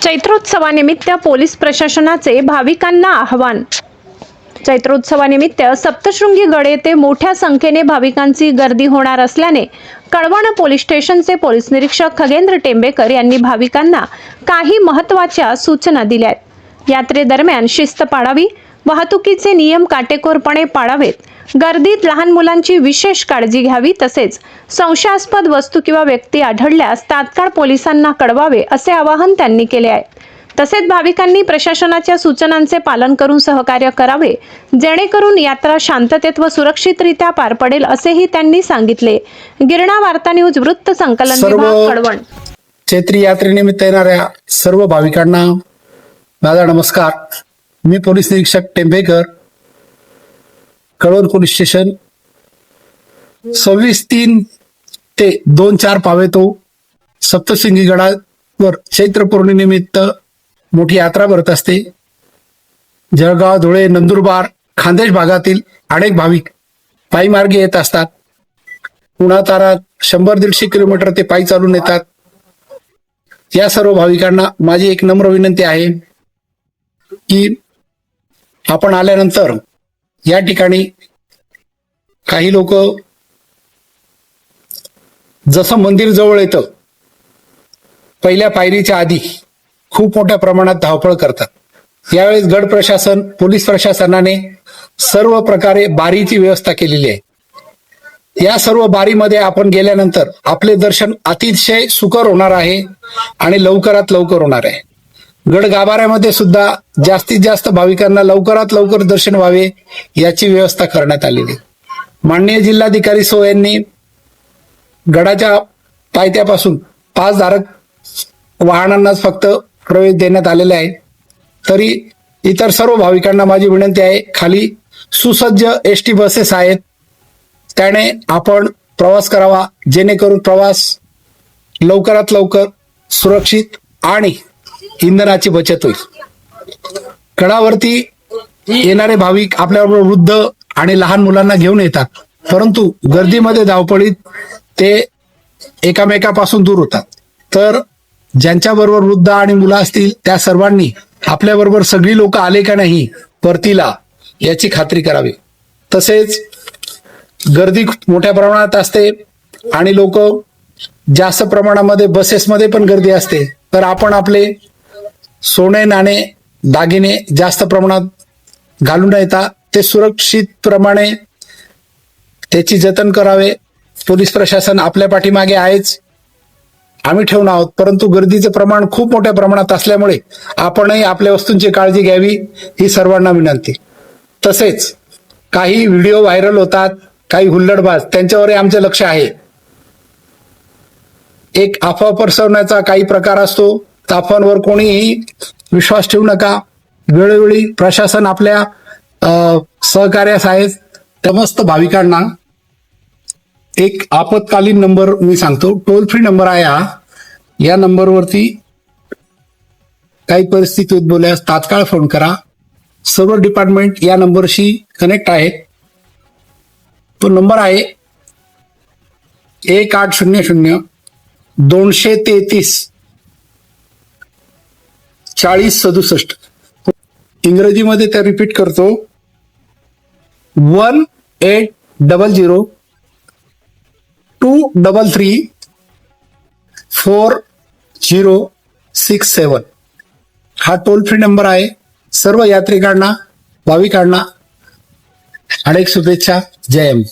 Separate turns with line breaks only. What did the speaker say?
चैत्रोत्सवानिमित्त police प्रशासनाचे भाविकांना आवाहन। चैत्रोत्सवानिमित्त सप्तशृंगी गड येथे मोठ्या संख्येने भाविकांची गर्दी होणार असल्याने कळवण पोलीस स्टेशनचे पोलीस निरीक्षक खगेंद्र टेंबेकर यांनी भाविकांना काही महत्त्वाच्या सूचना दिल्या आहेत। यात्रेदरम्यान शिस्त पाळावी, वाहतुकीचे नियम काटेकोरपणे पाळावेत, गर्दीत लहान मुलांची विशेष काळजी घ्यावी, तसेच संशयास्पद वस्तू किंवा व्यक्ती आढळल्यास तात्काळ पोलिसांना कळवावे असे आवाहन त्यांनी केले आहे। तसेच भाविकांनी प्रशासनाच्या सूचनांचे पालन करून सहकार्य करावे, जेणेकरून यात्रा शांततेत व सुरक्षितरित्या पार पडेल असेही त्यांनी सांगितले। गिरणा वार्ता न्यूज वृत्त संकलन विभाग कळवण।
चैत्री यात्रेनिमित्त येणाऱ्या सर्व भाविकांना माझा नमस्कार। मी पोलीस निरीक्षक टेंबेकर, कळवण पोलीस स्टेशन। 26-3 ते 2-4 पावेतो सप्तशृंगी गडावर चैत्र पौर्णिमेनिमित्त मोठी यात्रा भरत असते। जळगाव, धुळे, नंदुरबार, खान्देश भागातील अनेक भाविक पायी मार्गे येत असतात। उन्हातान्हात 100-150 किलोमीटर ते पायी चालून येतात। या सर्व भाविकांना माझी एक नम्र विनंती आहे की आपण आल्यानंतर या ठिकाणी काही लोक जसं मंदिर जवळ येतं पहिल्या पायरीच्या आधी खूप मोठ्या प्रमाणात धावपळ करतात। यावेळेस गड प्रशासन, पोलीस प्रशासनाने सर्व प्रकारे बारीची व्यवस्था केलेली आहे। या सर्व बारीमध्ये आपण गेल्यानंतर आपले दर्शन अतिशय सुकर होणार आहे आणि लवकरात लवकर होणार आहे। गड गाभाऱ्यामध्ये सुद्धा जास्तीत जास्त भाविकांना लवकरात लवकर दर्शन व्हावे याची व्यवस्था करण्यात आलेली। माननीय जिल्हाधिकारी सो यांनी गडाच्या पायथ्यापासून पासधारक वाहनांनाच फक्त प्रवेश देण्यात आलेला आहे। तरी इतर सर्व भाविकांना माझी विनंती आहे, खाली सुसज्ज एसटी बसेस आहेत, त्याने आपण प्रवास करावा, जेणेकरून प्रवास लवकरात लवकर सुरक्षित आणि इंधनाची बचत होईल। गडावरती येणारे भाविक आपल्याबरोबर वृद्ध आणि लहान मुलांना घेऊन येतात, परंतु गर्दीमध्ये धावपळीत ते एकामेकापासून दूर होतात। तर ज्यांच्याबरोबर वृद्ध आणि मुलं असतील त्या सर्वांनी आपल्याबरोबर सगळी लोक आले का नाही परतीला याची खात्री करावी। तसेच गर्दी मोठ्या प्रमाणात असते आणि लोक जास्त प्रमाणामध्ये बसेसमध्ये पण गर्दी असते, तर आपण आपले सोने, नाणे, दागिने जास्त प्रमाणात घालून येता ते सुरक्षित प्रमाणे त्याची जतन करावे। पोलीस प्रशासन आपल्या पाठीमागे आहेच, आम्ही ठेवून आहोत, परंतु गर्दीचे प्रमाण खूप मोठ्या प्रमाणात असल्यामुळे आपणही आपल्या वस्तूंची काळजी घ्यावी ही सर्वांना विनंती। तसेच काही व्हिडिओ व्हायरल होतात, काही हुल्लडबाज, त्यांच्यावरही आमचे लक्ष आहे। एक अफवा पसरवण्याचा काही प्रकार असतो, तर अफवांवर कोणीही विश्वास ठेवू नका। वेळोवेळी प्रशासन आपल्या सहकार्यास आहे। समस्त भाविकांना एक आपत्कालीन नंबर मी सांगतो, टोल फ्री नंबर आहे हा। या नंबरवरती काही परिस्थिती उद्भवल्यास तात्काळ फोन करा। सर्व डिपार्टमेंट या नंबरशी कनेक्ट आहेत। तो नंबर आहे 1800-233-4067। इंग्रजीमध्ये त्या रिपीट करतो, 1800-233-4067 हा टोल फ्री नंबर आहे। सर्व यात्रिकांना, भाविकांना अनेक शुभेच्छा। जय हिंद।